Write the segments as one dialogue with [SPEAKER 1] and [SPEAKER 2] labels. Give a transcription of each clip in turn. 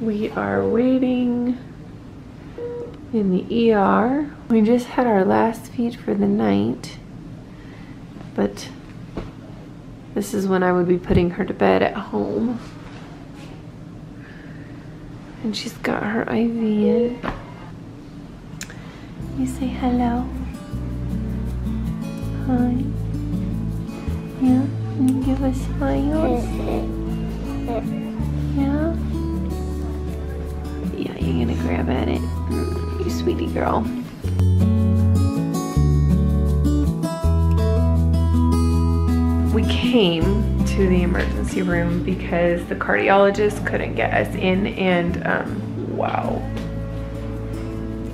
[SPEAKER 1] We are waiting in the ER. We just had our last feed for the night, but this is when I would be putting her to bed at home. And she's got her IV in. You say hello. Hi. Yeah? Can you give us smiles? Yeah? Yeah, you're gonna grab at it. You sweetie girl. We came to the emergency room because the cardiologist couldn't get us in, and wow.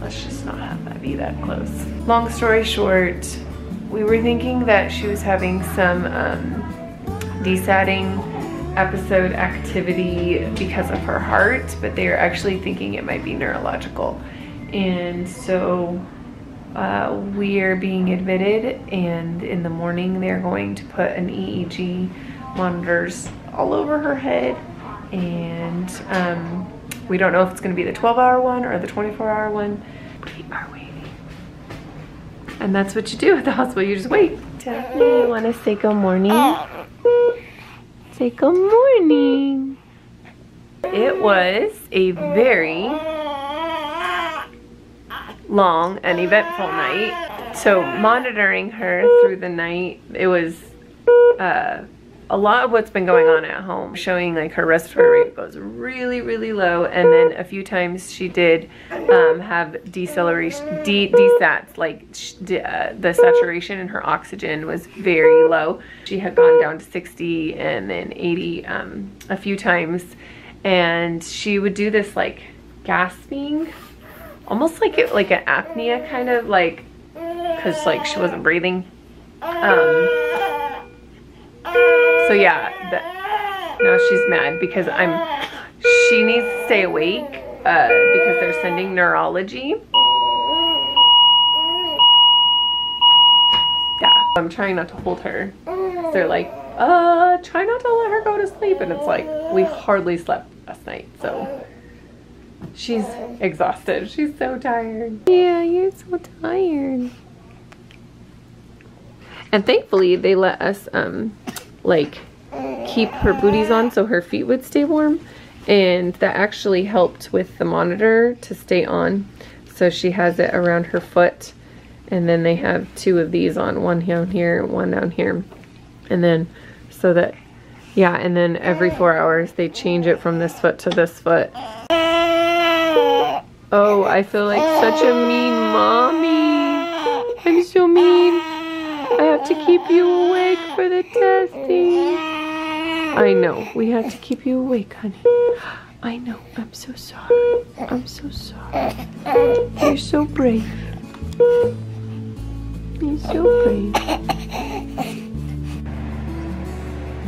[SPEAKER 1] Let's just not have that be that close. Long story short, we were thinking that she was having some desatting episode activity because of her heart, but they are actually thinking it might be neurological. And so we are being admitted, and in the morning they're going to put an EEG monitors all over her head, and we don't know if it's going to be the 12-hour one or the 24-hour one. We are waiting. And that's what you do at the hospital, you just wait. Daphne, you want to say good morning? Say good morning. It was a very long and eventful night. So monitoring her through the night, it was a lot of what's been going on at home, showing like her respiratory rate goes really, really low, and then a few times she did have deceleration, desats, like the saturation in her oxygen was very low. She had gone down to 60 and then 80 a few times, and she would do this like gasping, almost like an apnea kind of, like, because like she wasn't breathing. So yeah, now she's mad because she needs to stay awake because they're sending neurology. Yeah, I'm trying not to hold her. They're like, try not to let her go to sleep. And it's like, we hardly slept last night, so she's exhausted. She's so tired. Yeah, you're so tired. And thankfully they let us like keep her booties on so her feet would stay warm, and that actually helped with the monitor to stay on. So she has it around her foot, and then they have two of these on, one down here, one down here, and then so that, yeah, and then every 4 hours they change it from this foot to this foot. Oh, I feel like such a mean mommy. I'm so mean. I have to keep you awake for the testing. I know, we have to keep you awake, honey. I know, I'm so sorry. I'm so sorry. You're so brave. You're so brave.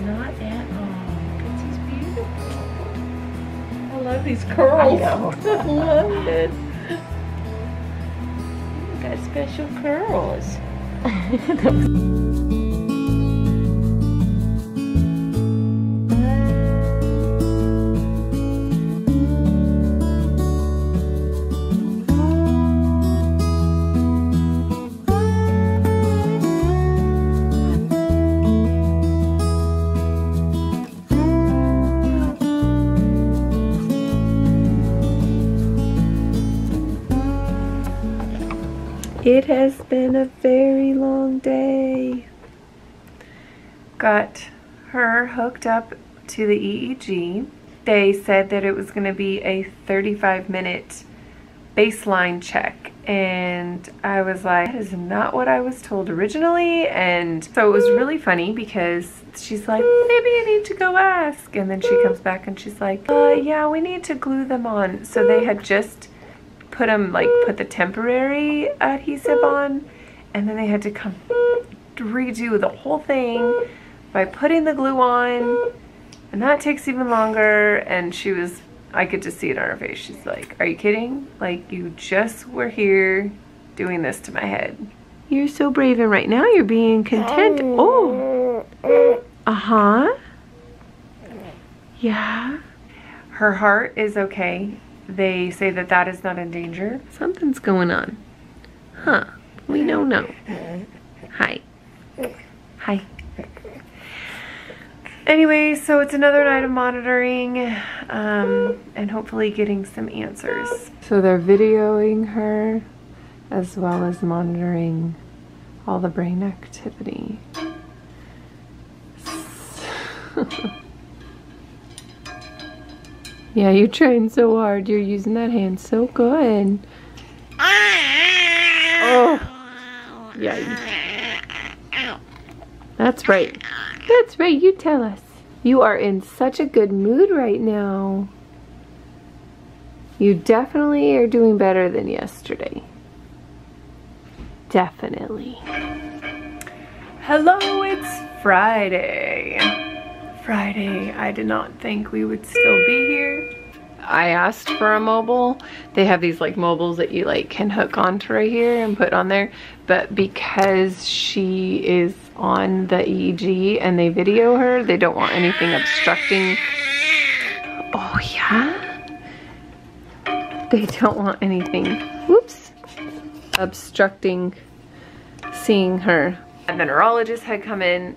[SPEAKER 2] Not at all. This is beautiful. I love these curls. I know. I love it. You've got special curls.
[SPEAKER 1] It has been a very long day. Got her hooked up to the EEG. They said that it was going to be a 35-minute baseline check, and I was like, that is not what I was told originally. And so it was really funny because she's like, maybe I need to go ask, and then she comes back and she's like, yeah, we need to glue them on. So they had just put the temporary adhesive on, and then they had to come redo the whole thing by putting the glue on, and that takes even longer. And I could just see it on her face. She's like, are you kidding? Like, you just were here doing this to my head. You're so brave, and right now you're being content. Oh, yeah. Her heart is okay. They say that that is not in danger. Something's going on. Huh. We don't know. Hi. Hi. Anyway, so it's another night of monitoring and hopefully getting some answers. So they're videoing her as well as monitoring all the brain activity. Yeah, you're trying so hard. You're using that hand so good. Oh, yeah. That's right. That's right. You tell us. You are in such a good mood right now. You definitely are doing better than yesterday. Definitely. Hello, it's Friday. Friday. I did not think we would still be here. I asked for a mobile. They have these like mobiles that you like can hook onto right here and put on there. But because she is on the EEG and they video her, they don't want anything obstructing. Oh yeah? They don't want anything, whoops, obstructing seeing her. And the neurologist had come in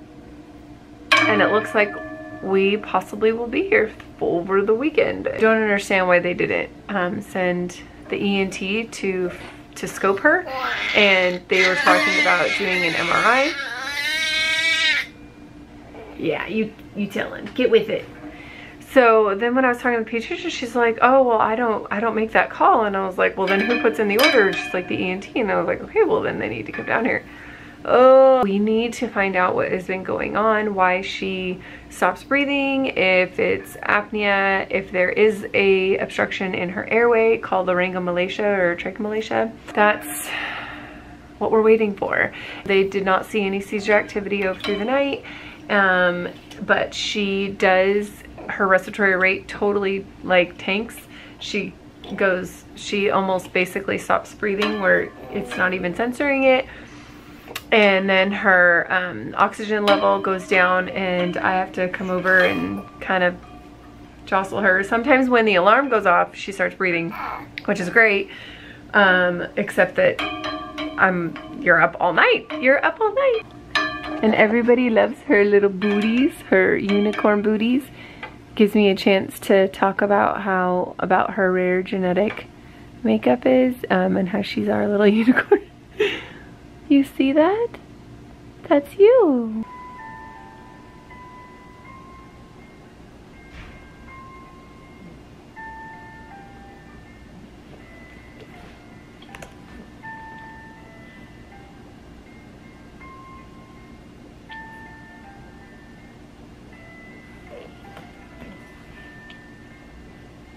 [SPEAKER 1] and it looks like we possibly will be here over the weekend. I don't understand why they didn't send the ENT to scope her, and they were talking about doing an MRI. Yeah, you tellin', get with it. So then when I was talking to the pediatrician, she's like, oh, well, I don't make that call. And I was like, well, then who puts in the order? She's like, the ENT. And I was like, okay, well, then they need to come down here. Oh, we need to find out what has been going on, why she stops breathing, if it's apnea, if there is a obstruction in her airway called laryngomalacia or trachomalacia. That's what we're waiting for. They did not see any seizure activity over through the night, but she does, her respiratory rate totally like tanks. She almost basically stops breathing where it's not even censoring it. And then her oxygen level goes down, and I have to come over and kind of jostle her. Sometimes when the alarm goes off, she starts breathing, which is great, except that you're up all night. You're up all night. And everybody loves her little booties, her unicorn booties. Gives me a chance to talk about about her rare genetic makeup is, and how she's our little unicorn. You see that? That's you.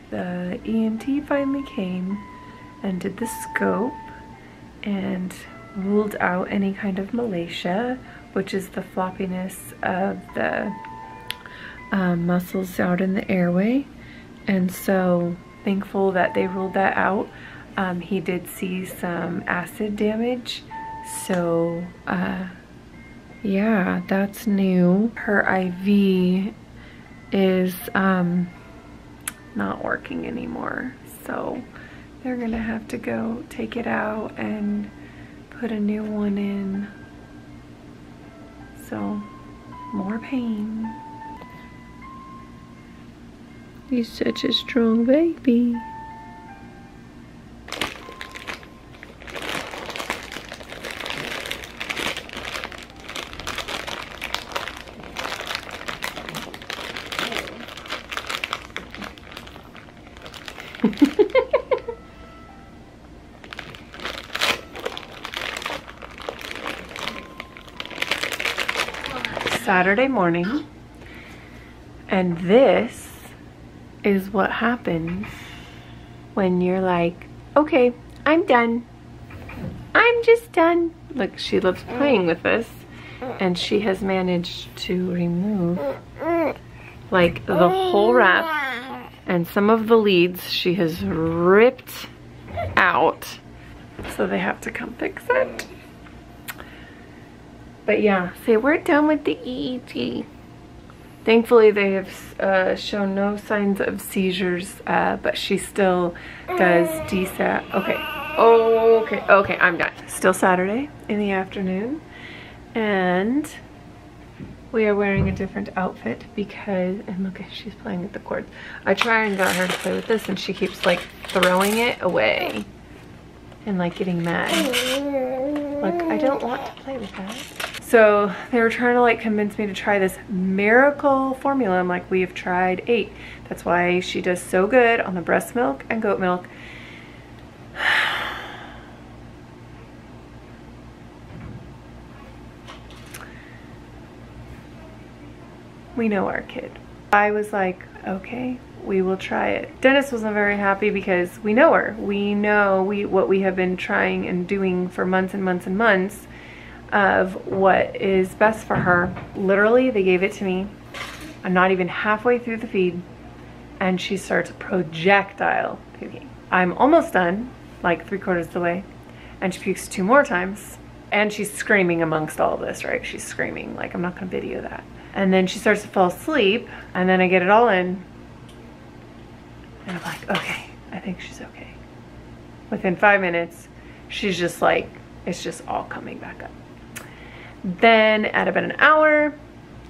[SPEAKER 1] The ENT finally came and did the scope and ruled out any kind of malacia, which is the floppiness of the muscles out in the airway. And so thankful that they ruled that out. He did see some acid damage, so yeah, that's new. Her IV is not working anymore, so they're gonna have to go take it out and put a new one in. So more pain. He's such a strong baby. Saturday morning, and this is what happens when you're like, okay, I'm done. I'm just done. Look, she loves playing with this, and she has managed to remove like the whole wrap, and some of the leads she has ripped out, so they have to come fix it. But yeah, say we're done with the EEG. Thankfully, they have shown no signs of seizures, but she still does DSAT. Okay, I'm done. Still Saturday in the afternoon, and we are wearing a different outfit because, and look, she's playing with the cords. I try and got her to play with this, and she keeps like throwing it away and like getting mad. Like, I don't want to play with that. So they were trying to like convince me to try this miracle formula. I'm like, we have tried 8. That's why she does so good on the breast milk and goat milk. We know our kid. I was like, okay, we will try it. Dennis wasn't very happy because we know her. We know what we have been trying and doing for months and months and months of what is best for her. Literally, they gave it to me. I'm not even halfway through the feed, and she starts projectile puking. I'm almost done, like 3/4 of the way, and she pukes 2 more times, and she's screaming amongst all of this, right? She's screaming, like, I'm not gonna video that. And then she starts to fall asleep, and then I get it all in, and I'm like, okay, I think she's okay. Within 5 minutes, she's just like, it's just all coming back up. Then at about an hour,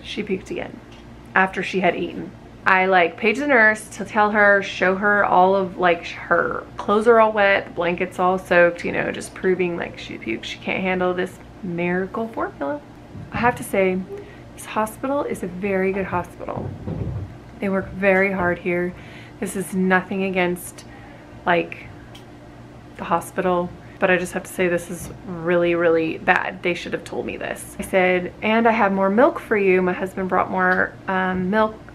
[SPEAKER 1] she puked again after she had eaten. I like paged the nurse to tell her, show her all of like her clothes are all wet, the blanket's all soaked, you know, just proving like she puked. She can't handle this miracle formula. I have to say, this hospital is a very good hospital. They work very hard here. This is nothing against like the hospital, but I just have to say this is really, really bad. They should have told me this. I said, and I have more milk for you. My husband brought more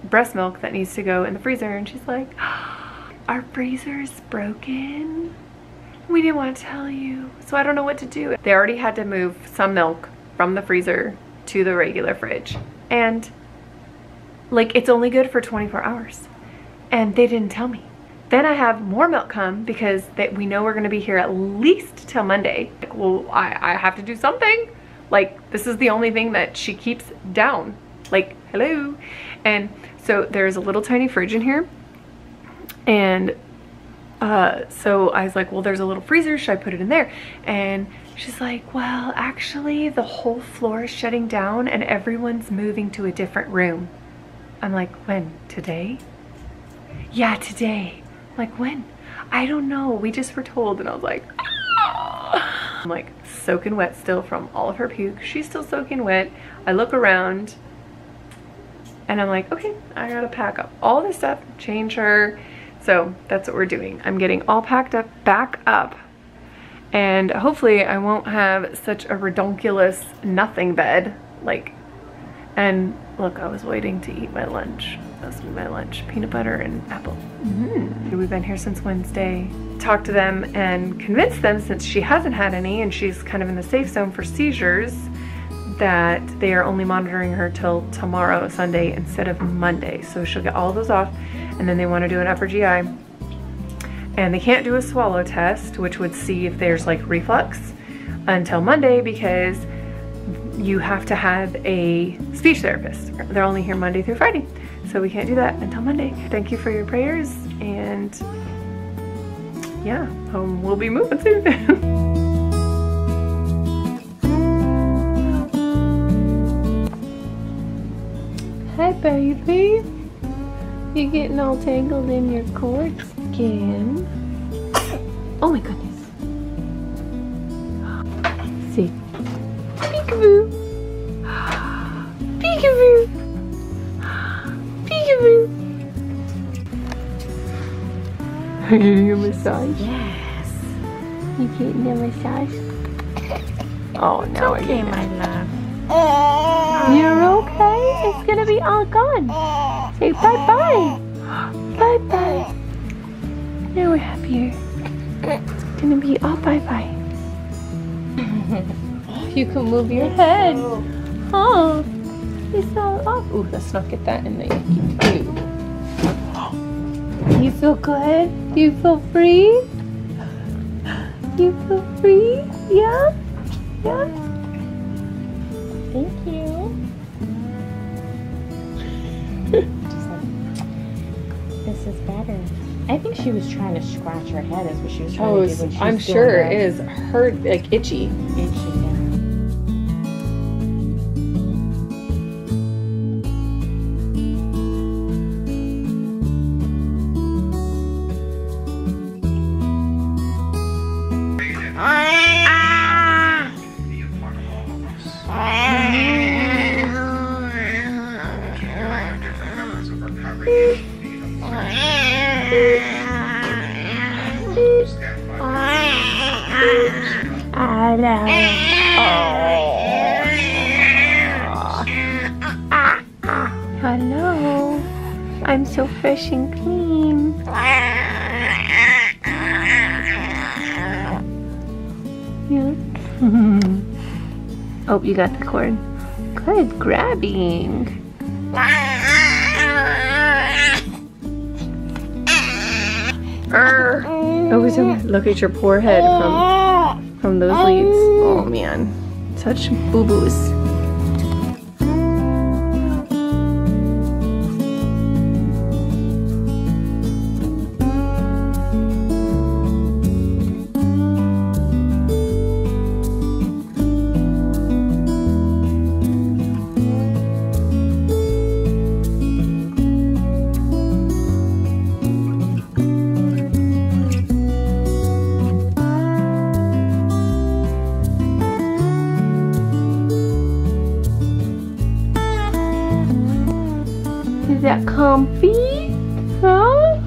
[SPEAKER 1] breast milk that needs to go in the freezer. And she's like, our freezer is broken. We didn't want to tell you. So I don't know what to do. They already had to move some milk from the freezer to the regular fridge. And like, it's only good for 24 hours. And they didn't tell me. Then I have more milk come because we know we're gonna be here at least till Monday. Like, well, I have to do something. Like, this is the only thing that she keeps down. Like, hello. And so there's a little tiny fridge in here. And so I was like, well, there's a little freezer. Should I put it in there? And she's like, well, actually the whole floor is shutting down and everyone's moving to a different room. I'm like, when? Today? Yeah, today. Like, when? I don't know. We just were told. And I was like, ah! I'm like soaking wet still from all of her puke. She's still soaking wet. I look around and I'm like, okay, I gotta pack up all this stuff, change her. So that's what we're doing. I'm getting all packed up, back up. And hopefully I won't have such a redonkulous nothing bed. Like, and look, I was waiting to eat my lunch. That's my lunch, peanut butter and apple. We've been here since Wednesday. Talked to them and convinced them, since she hasn't had any and she's kind of in the safe zone for seizures, that they are only monitoring her till tomorrow, Sunday, instead of Monday. So she'll get all of those off, and then they want to do an upper GI. And they can't do a swallow test, which would see if there's like reflux, until Monday, because you have to have a speech therapist. They're only here Monday through Friday. So we can't do that until Monday. Thank you for your prayers, and yeah, we'll be moving soon. Hi, baby. You're getting all tangled in your cords again. Oh my goodness. See. Peekaboo. Peekaboo. Peekaboo. Are you getting a massage?
[SPEAKER 2] Yes.
[SPEAKER 1] You getting a massage? Oh, now
[SPEAKER 2] It's okay, my love.
[SPEAKER 1] You're okay? It's gonna be all gone. Say bye-bye. Bye-bye. Now we're happier. It's gonna be all bye-bye. You can move your head. Oh, it's all off. Ooh, let's not get that in the icky tube. You feel good? You feel free? You feel free? Yeah? Yeah? Thank you.
[SPEAKER 2] is better. I think she was trying to scratch her head. That's what she was trying to do when she was
[SPEAKER 1] I'm
[SPEAKER 2] doing
[SPEAKER 1] sure
[SPEAKER 2] that.
[SPEAKER 1] it is hurt, like itchy.
[SPEAKER 2] Itchy, yeah.
[SPEAKER 1] Hello, I'm so fresh and clean. Yeah. Oh, you got the cord. Good grabbing. Oh, so look at your poor head from those leads. Oh man, such boo-boos. Is that comfy? Huh?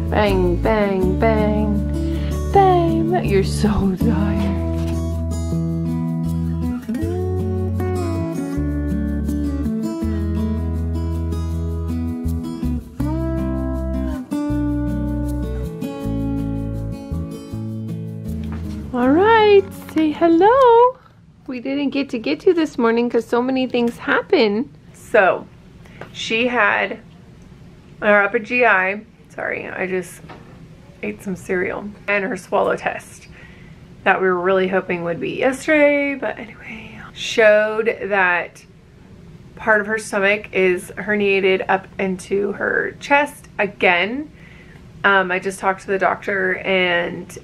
[SPEAKER 1] Bang, bang, bang. Bang. You're so tired. All right, say hello. We didn't get to this morning because so many things happen. So she had her upper GI, sorry, I just ate some cereal, and her swallow test that we were really hoping would be yesterday, but anyway, showed that part of her stomach is herniated up into her chest again. I just talked to the doctor, and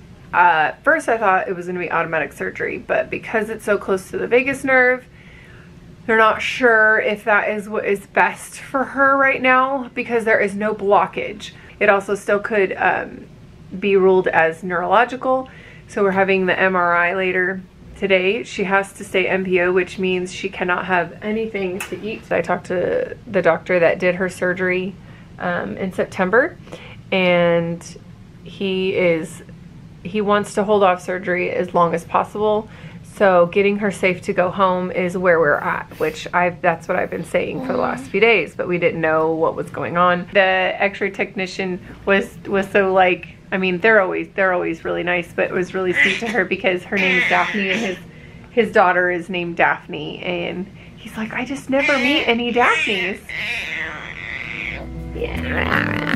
[SPEAKER 1] first I thought it was going to be automatic surgery, but because it's so close to the vagus nerve, they're not sure if that is what is best for her right now because there is no blockage. It also still could be ruled as neurological, so we're having the MRI later today. She has to stay MPO, which means she cannot have anything to eat. So I talked to the doctor that did her surgery in September, and he wants to hold off surgery as long as possible. So getting her safe to go home is where we're at, which that's what I've been saying for the last few days, but we didn't know what was going on. The X-ray technician was so like, I mean, they're always really nice, but it was really sweet to her because her name is Daphne and his daughter is named Daphne, and he's like, I just never meet any Daphnes. Yeah.